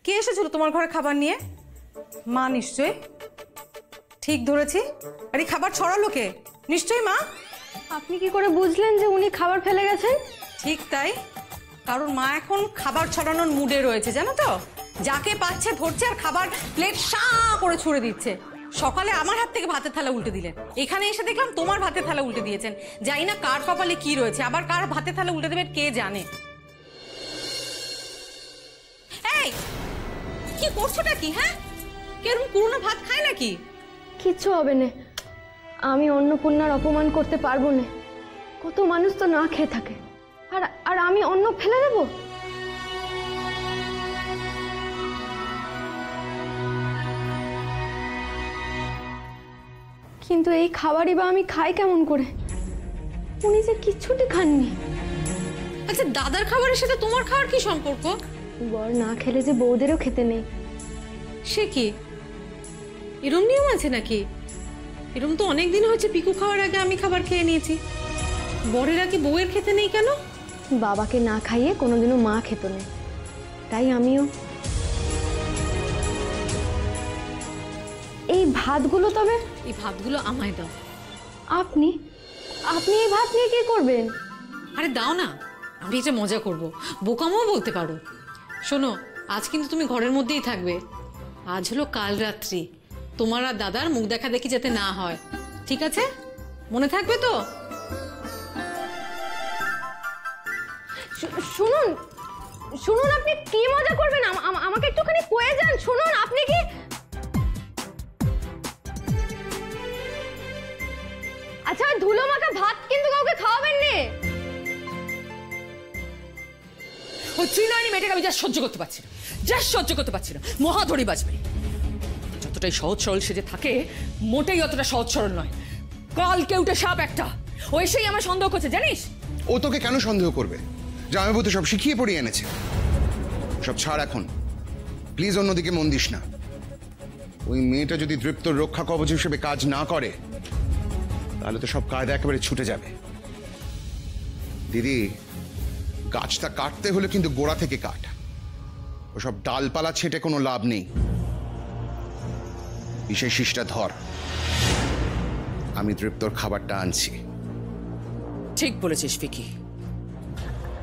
কে এসেছিল তোমার ঘরে খাবার নিয়ে? মা নিশ্চয়ই। ঠিক ধরেছি। আরে খাবার ছড়ালো কে? নিশ্চয়ই মা। আপনি কি করে বুঝলেন যে উনি খাবার ফেলে গেছেন? ঠিক তাই, কারণ মা এখন খাবার ছড়ানোর মুডে রয়েছে, জানো তো। যাকে পাচ্ছে ধরছে আর খাবার প্লেট সা করে ছুঁড়ে দিচ্ছে। সকালে আমার হাত থেকে ভাতের থালা উল্টে দিলেন, এখানে এসে দেখলাম তোমার ভাতের থালা উল্টে দিয়েছেন। জানি না কার কপালে কি রয়েছে, আবার কার ভাতের থালা উল্টে দেবেন কে জানে। এই কি করছোটা কি? হ্যাঁ, কেরম পুরনো ভাত খায় নাকি? কিচ্ছু হবে না, আমি অন্নপূর্ণার অপমান করতে পারবো না। কত মানুষ তো না খেয়ে থাকে, আর আর আমি অন্ন ফেলে দেব? কিন্তু এই খাবারই বা আমি খাই কেমন করে? উনি যে কিচ্ছুটি খাননি। আচ্ছা, দাদার খাবারের সাথে তোমার খাওয়ার কি সম্পর্ক? বর না খেলে যে বউদেরও খেতে নেই। সে কি এরম নিয়ম আছে নাকি? এরম তো অনেকদিন হয়েছে, পিকু খাওয়ার আগে আমি খাবার খেয়ে নিয়েছি। বরের আগে বউয়ের খেতে নেই কেন? বাবাকে না খাইয়ে কোনোদিনও মা খেত না, তাই আমিও। এই ভাতগুলো, তবে এই ভাতগুলো আমায় দাও। আপনি আপনি এই ভাত নিয়ে কি করবেন? আরে দাও না, আমি এটা মজা করব, বোকামও বলতে পারো। শোনো, আজ কিন্তু তুমি ঘরের মধ্যেই থাকবে। আজ হলো কাল রাত্রি, তোমার আর দাদার মুখ দেখা দেখি যাতে না হয়, ঠিক আছে? মনে থাকবে তো? শুনুন শুনুন, আপনি কি মজা করবেন? আমাকে একটুখানি কয়ে যান। শুনুন, আপনি কি আচ্ছা ওই ধুলো মাখা ভাত কিন্তু কাউকে খাওয়াবেন না। হচ্ছি না, মেয়েটাকে আমি যা সহ্য করতে পারছি না, যা সহ্য করতে পারছি না। মহাধরি বাজবে। যতটাই সহজ সরল সেজে থাকে, মোটেই অতটা সহজ সরল নয়। কাল কেউটে সাপ একটা, ও এসেই আমার সন্দেহ করছে, জানিস? ও তোকে কেন সন্দেহ করবে? জামাইবাবু তো সব শিখিয়ে পড়িয়ে এনেছে। সব ছাড় এখন, প্লিজ অন্যদিকে মন দিস না। ওই মেয়েটা যদি দৃপ্তর রক্ষা কবচ হিসেবে কাজ না করে, তাহলে তো সব কায়দা একেবারে ছুটে যাবে। দিদি, গাছটা কাটতে হলে কিন্তু গোড়া থেকে কাট। ওসব ডালপালা ছেটে কোনো লাভ নেই। বিশেষ শিষ্টা ধর, আমি দৃপ্তর খাবারটা আনছি। ঠিক বলেছিস ফিকি,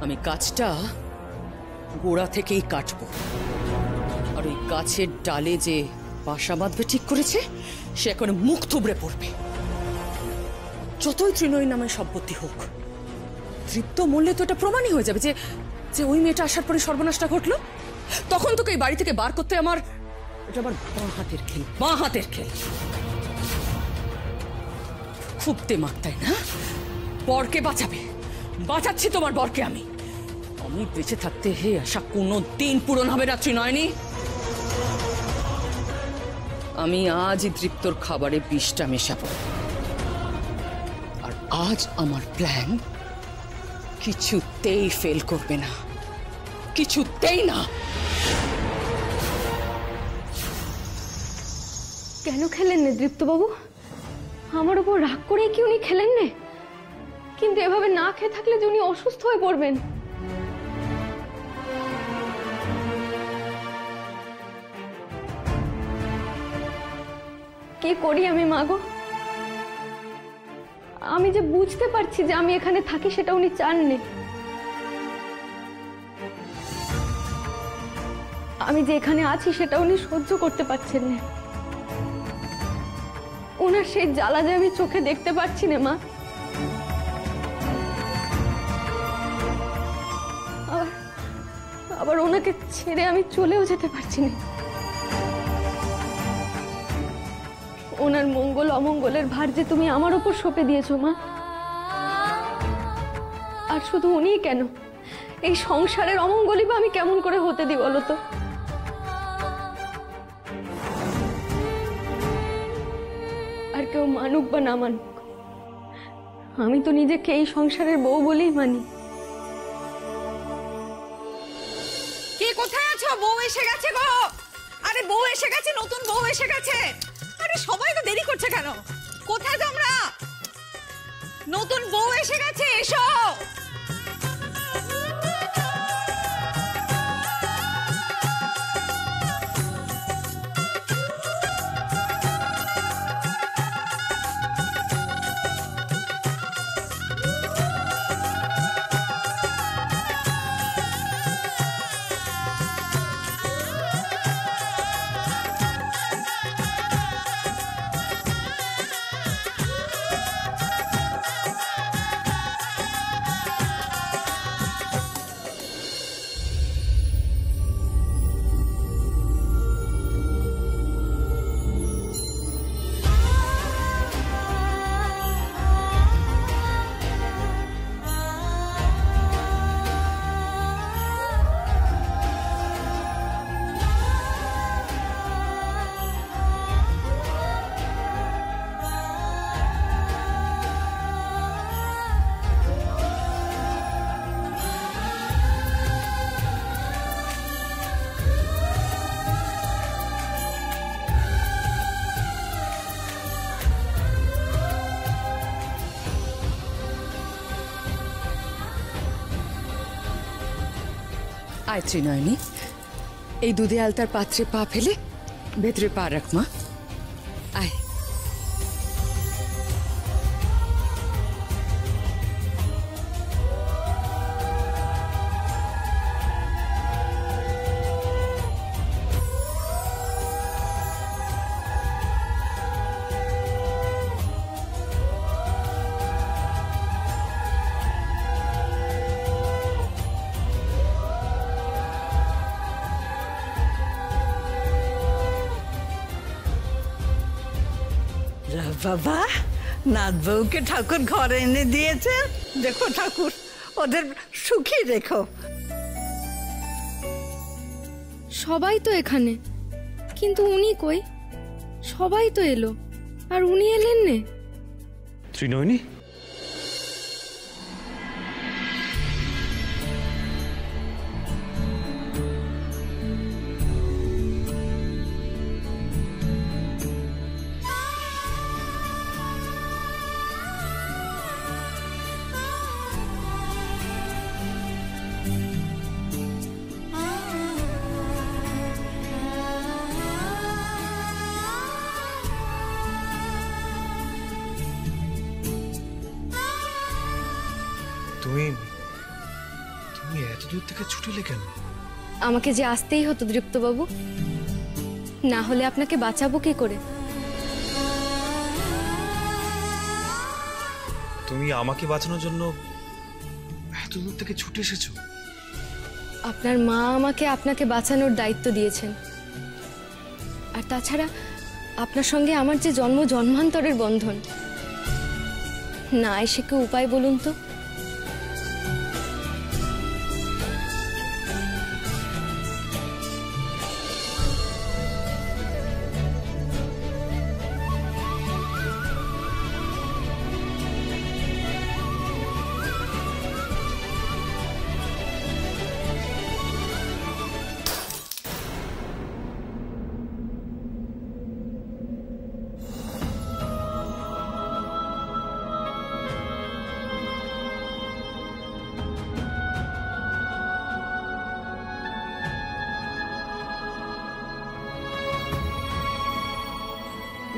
আমি গাছটা গোড়া থেকেই কাটবো। আর ওই গাছের ডালে যে বাসা বাঁধবে ঠিক করেছে, সে এখন মুখ থুবড়ে পড়বে। যতই ত্রিনয়ী নামে সম্পত্তি হোক, তৃপ্ত মূল্যে তো এটা প্রমাণই হয়ে যাবে যে যে ওই মেয়েটা আসার পরে সর্বনাশটা ঘটলো। তখন তোকে এই বাড়ি থেকে বার করতে আমার এটা আমার বাঁ হাতের খেল, বাঁ হাতের খেল। খুব দেমাগ, তাই না? বরকে বাঁচাবে, বাঁচাচ্ছি তোমার বরকে আমি। আমি বেঁচে থাকতে হে আশা কোনো দিন পূরণ হবে না ত্রিনয়নী। আমি আজই তৃপ্তর খাবারে বিষটা মেশাবো। আর আজ আমার প্ল্যান কিছুতেই ফেল করবে না, কিছুতেই না। কেন খেলেন না দৃপ্তবাবু? আমার উপর রাগ করে কি উনি খেলেন না? কিন্তু এভাবে না খেয়ে থাকলে যে উনি অসুস্থ হয়ে পড়বেন। কি করি আমি মাগো? আমি যে বুঝতে পারছি যে আমি এখানে থাকি সেটা উনি চাননি। আমি যে এখানে আছি সেটা উনি সহ্য করতে পারছেন না। ওনার সেই জ্বালা যে আমি চোখে দেখতে পাচ্ছি না মা। আবার ওনাকে ছেড়ে আমি চলেও যেতে পারছি না। ওনার মঙ্গল অমঙ্গলের ভার যে তুমি আমার উপর সঁপে দিয়েছো মা। আর শুধু উনিই কেন, এই সংসারের অমঙ্গলই বা আমি কেমন করে হতে দিই বলো তো? আর কেউ মানুক বা না মানুক, আমি তো নিজেকে এই সংসারের বউ বলেই মানি। কে কোথায় আছো? বউ এসে গেছে গো। আরে বউ এসে গেছে, নতুন বউ এসে গেছে। আরে সবাই তো দেরি করছে কেন? কোথায় তোমরা? নতুন বউ এসে গেছে, এসো। আয় ত্রিনয়নী, এই দুধে আলতার পাত্রে পা ফেলে ভেতরে পা রাখ মা। আয়। বাবা, নাথ বউকে ঠাকুর ঘরে এনে দিয়েছেন। দেখো ঠাকুর, ওদের সুখী রেখো। সবাই তো এখানে, কিন্তু উনি কই? সবাই তো এলো, আর উনি এলেন নে। ত্রিনয়নী, তুমি তুমি এত দূর থেকে ছুটে এলে কেন? আমাকে যে আসতেই হতো দৃপ্তবাবু, না হলে আপনাকে বাঁচাবো কি করে? তুমি আমাকে বাঁচানোর জন্য এত দূর থেকে ছুটে এসেছো? আপনার মা আমাকে আপনাকে বাঁচানোর দায়িত্ব দিয়েছেন। আর তাছাড়া আপনার সঙ্গে আমার যে জন্ম জন্মান্তরের বন্ধন, না এসে কি উপায় বলুন তো?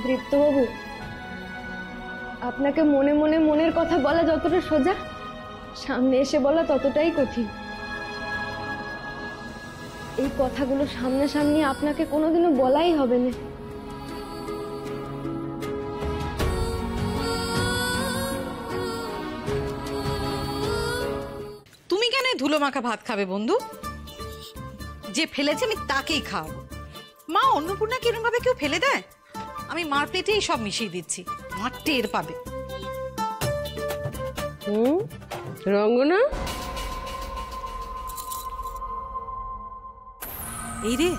দৃপ্তবাবু, আপনাকে মনে মনে মনের কথা বলা যতটা সোজা, সামনে এসে বলা ততটাই কঠিন। এই কথাগুলো সামনাসামনি আপনাকে কোনোদিনও বলাই হবে না। তুমি কেন এই ধুলো মাখা ভাত খাবে বন্ধু? যে ফেলেছে আমি তাকেই খাওয়াবো। মা, অন্নপূর্ণা কিরকম ভাবে কেউ ফেলে দেয়? আমি মার প্লেটেই সব মিশিয়ে দিচ্ছি, মার টের পাবে। রঙ্গনা, এই রে,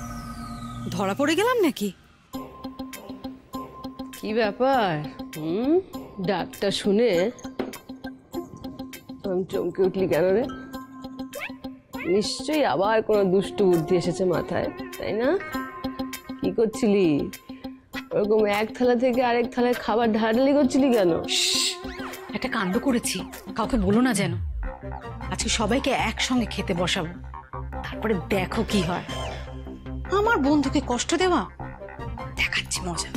ধরা পড়ে গেলাম নাকি? কি ব্যাপার? ডাকটা শুনে আমি চমকে উঠলি কেন রে? নিশ্চয়ই আবার কোনো দুষ্টু বুদ্ধি এসেছে মাথায়, তাই না? কি করছিলি? ওরকম এক থালা থেকে আরেক থালায় খাবার ঢাড়ালি করছিলি কেন? একটা কাণ্ড করেছি, কাউকে বলো না যেন। আজকে সবাইকে একসঙ্গে খেতে বসাবো, তারপরে দেখো কি হয়। আমার বন্ধুকে কষ্ট দেওয়া, দেখাচ্ছি মজা।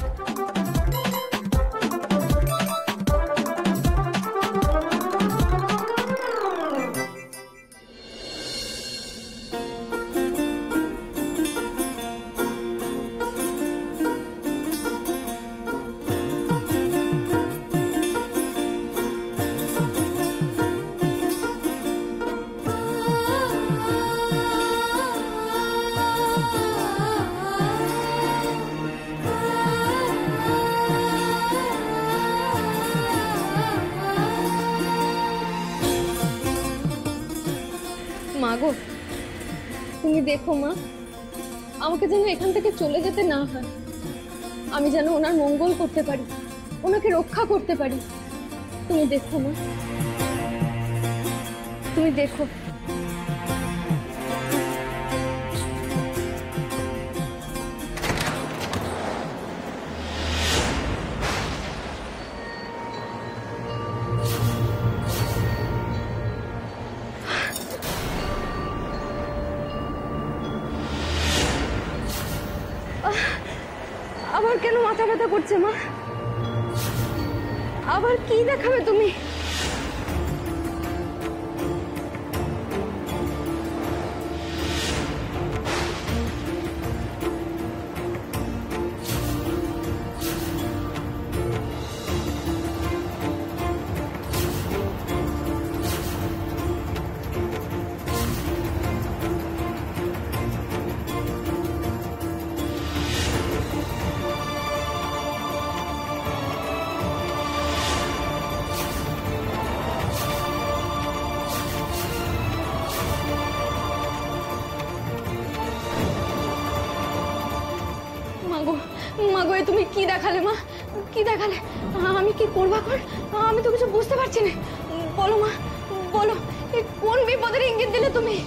মাগো, তুমি দেখো মা, আমাকে যেন এখান থেকে চলে যেতে না হয়। আমি যেন ওনার মঙ্গল করতে পারি, ওনাকে রক্ষা করতে পারি। তুমি দেখো মা, তুমি দেখো। আবার কেন মাথা ব্যথা করছে মা? আবার কি দেখাবে তুমি? মাগো, তুমি কি দেখালে মা? কি দেখালে? আমি কি করবো এখন? আমি তো কিছু বুঝতে পারছি না। বলো মা, বলো, কোন বিপদের ইঙ্গিত দিলে তুমি?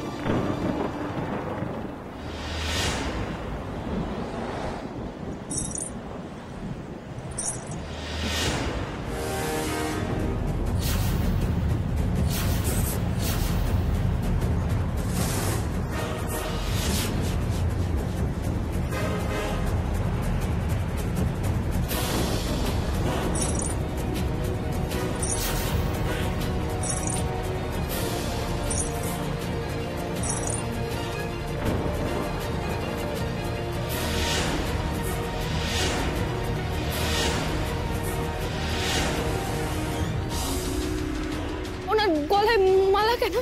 গলায় মালা কেন?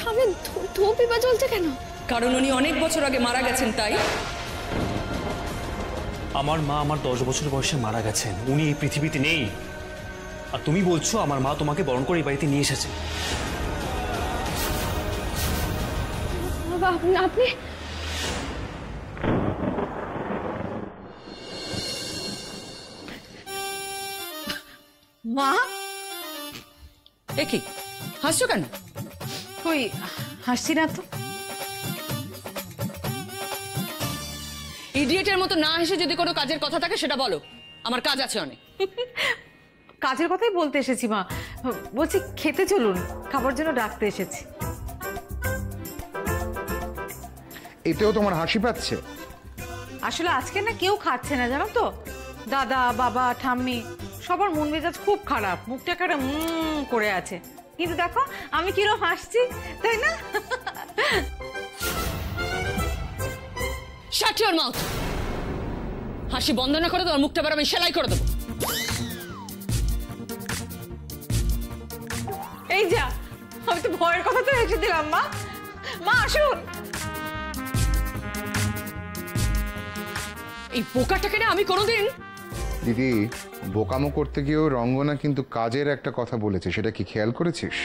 সামনে ধূপ পিপা জ্বলছে কেন? কারণ উনি অনেক বছর আগে মারা গেছেন, তাই। আমার মা আমার 10 বছর বয়সে মারা গেছেন, উনি এই পৃথিবীতে নেই। আর তুমি বলছো আমার মা তোমাকে বরণ করে এই বাড়িতে নিয়ে এসেছে। আপনি মা, এ কি হাসছো কেন? কই হাসছি না তো। ইডিয়েটের মতো না হেসে যদি কোনো কাজের কথা থাকে সেটা বলো, আমার কাজ আছে অনেক। কাজের কথাই বলতে এসেছি মা। বলছি খেতে চলুন, খাবার জন্য ডাকতে এসেছি। এতেও তোমার হাসি পাচ্ছে? আসলে আজকে না কেউ খাচ্ছে না, জানো তো। দাদা, বাবা, ঠাম্মি সবার মন মেজাজ খুব খারাপ, মুখটা একটা করে আছে। কিন্তু দেখো আমি কিরকম হাসছি, তাই না? শাট ইওর মাউথ। হাসি বন্ধ না করে তোমার মুখটা বার আমি সেলাই করে দেবো। এই যা, আমি তো ভয়ের কথা তো হেসে দিলাম। মা, মা আসুন। এই বোকাটাকে না আমি কোনোদিন। দিদি, বোকামো করতে গিয়েও রঙ্গনা কিন্তু কাজের একটা কথা বলেছে, সেটা কি খেয়াল করেছিস?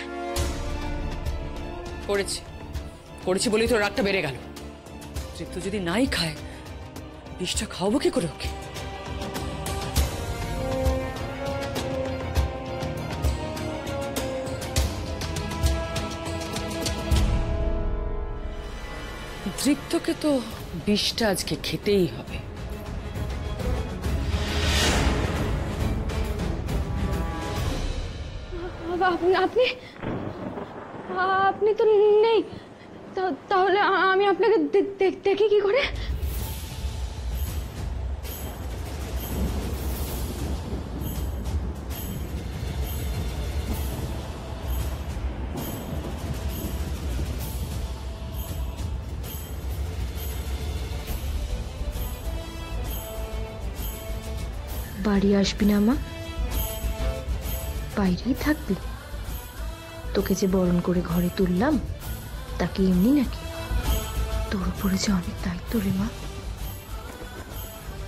করেছি বলেই তো রাগটা বেড়ে গেল। তৃপ্ত যদি নাই খায়, বিষটা খাওয়াবো কি করে ওকে? তৃপ্তকে তো বিষটা আজকে খেতেই হবে। আপনি আপনি তো নেই, তাহলে আমি আপনাকে দেখি কি করে? বাড়ি আসবি না মা? বাইরেই থাকবি? তোকে যে বরণ করে ঘরে তুললাম তাকে এমনি নাকি? তোর উপরে যে অনেক দায়িত্ব রে মা।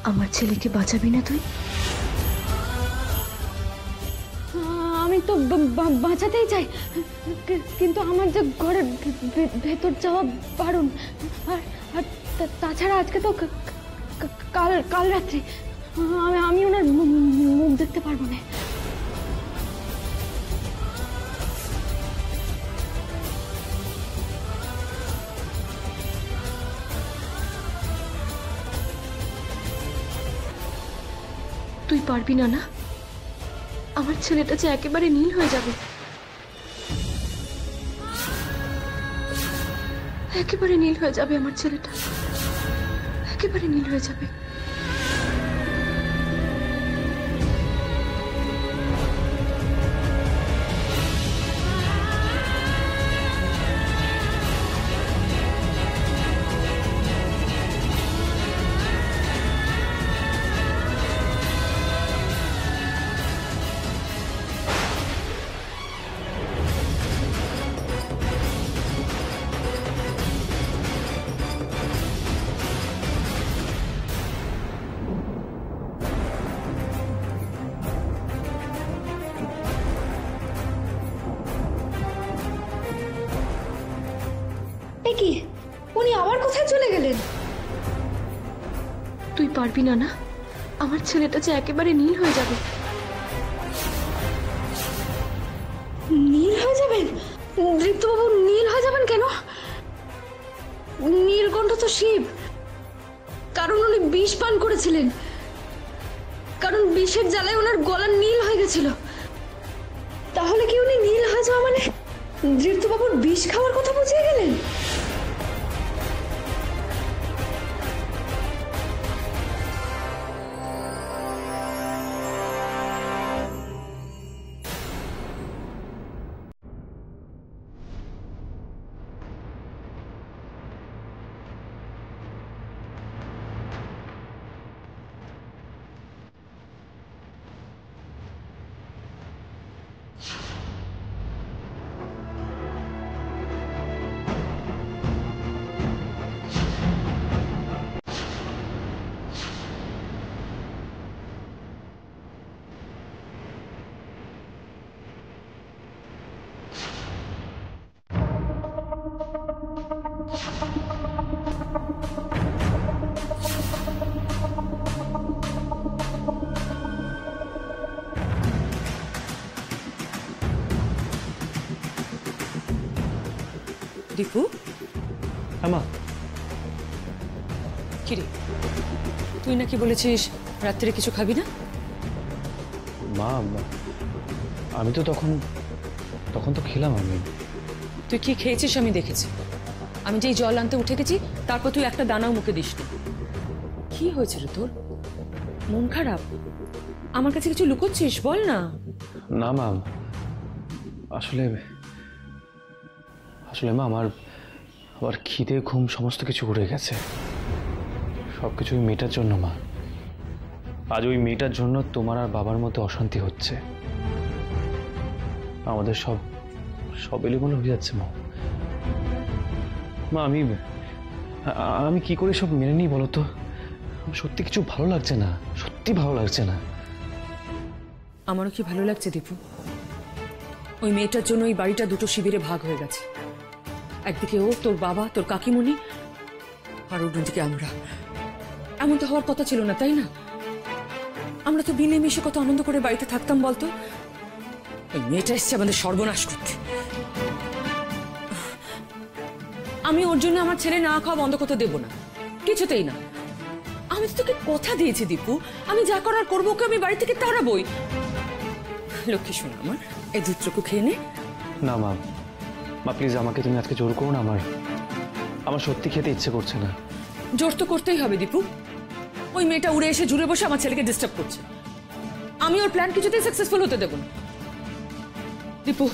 আমার ছেলেকে বাঁচাবি না তুই? আমি তো বাঁচাতেই চাই, কিন্তু আমার যে ঘরের ভেতর যাওয়া বারণ। আর তাছাড়া আজকে তো কাল রাত্রি, আমি ওনার মুখ দেখতে পারবো না। তুই পারবি না? না, আমার ছেলেটা যে একেবারে নীল হয়ে যাবে, একেবারে নীল হয়ে যাবে আমার ছেলেটা। একেবারে নীল হয়ে যাবে। কি উনি আবার কোথায় চলে গেলেন? তুই পারবি না না? আমার ছেলেটা যে একেবারে নীল হয়ে যাবে। নীল হয়ে যাবেন? দৃপ্তবাবু নীল হয়ে যাবেন কেন? নীলকণ্ঠ তো শিব, কারণ উনি বিষ পান করেছিলেন, কারণ বিষের জ্বালায় ওনার গলা নীল হয়ে গেছিল। তাহলে কি উনি নীল হয়ে যাওয়া মানে দৃপ্তবাবুর বিষ খাওয়ার কথা বুঝিয়ে গেলেন? দীপু, মা কিরে তুই নাকি বলেছিস রাত্রে কিছু খাবি না? মা আমি তো তখন তো খেলাম। আমি তুই কি খেয়েছিস আমি দেখেছি। আমি যেই জল আনতে উঠে গেছি তারপর তুই একটা দানাও মুখে দিসনি। কি হয়েছে রে তোর? মন খারাপ? আমার কাছে কিছু লুকোচ্ছিস, বল না। না মা, আসলে মা আমার খিদে ঘুম সমস্ত কিছু উড়ে গেছে। সবকিছু ওই মেয়েটার জন্য মা। আজ ওই মেয়েটার জন্য তোমার আর বাবার মধ্যে অশান্তি হচ্ছে। আমাদের সব এলোমেলো হয়ে যাচ্ছে মা। মা আমি কি করে সব মেনে নিই বলো তো? সত্যি কিছু ভালো লাগছে না, সত্যি ভালো লাগছে না। আমারও কি ভালো লাগছে দীপু। ওই মেয়েটার জন্য ওই বাড়িটা দুটো শিবিরে ভাগ হয়ে গেছে। একদিকে ও, তোর বাবা, তোর কাকিমণি, আর অন্যদিকে আমরা। এমন তো হওয়ার কথা ছিল না, তাই না? আমরা তো মিলেমিশে কত আনন্দ করে বাড়িতে থাকতাম বলতো। ওই মেয়েটা এসছে আমাদের সর্বনাশ করতে। আমি ওর জন্য আমার ছেলে না খাওয়া বন্ধ করতে দেবো না, কিছুতেই না। আমি তো তোকে কথা দিয়েছি দীপু, আমি যা করার করবো, ওকে আমি বাড়ি থেকে তাড়াবই। লক্ষ্মী শোনা আমার, এই দুধটুকু খেয়ে নে। না মা প্লিজ আমাকে তুমি আজকে জোর করো না। আমার সত্যি খেতে ইচ্ছে করছে না। জোর তো করতেই হবে দীপু। ওই মেয়েটা উড়ে এসে জুড়ে বসে আমার ছেলেকে ডিস্টার্ব করছে। আমি ওর প্ল্যান কিছুতেই সাকসেসফুল হতে দেব না। দীপু,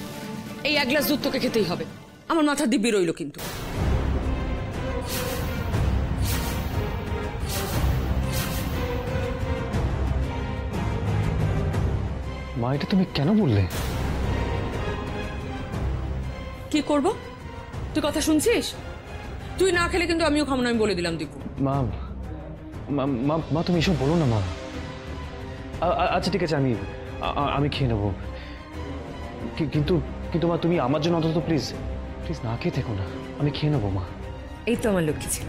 এই এক গ্লাস দুধ তোকে খেতেই হবে। আমার মাথার দিব্যি রইল কিন্তু। মা এটা তুমি কেন বললে? কি করব? তুই কথা শুনছিস? তুই না খেলে কিন্তু আমিও খাবো না, আমি বলে দিলাম দীপু। মা তুমি এসব বলো না মা। আচ্ছা ঠিক আছে, আমি খেয়ে নেবো। কিন্তু মা তুমি আমার জন্য অন্তত প্লিজ না খেয়ে থেকো না। আমি খেয়ে নেবো মা। এই তো আমার লক্ষ্মী ছিল।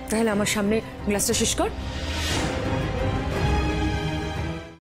তাহলে আমার সামনে গ্লাসটা শেষ কর।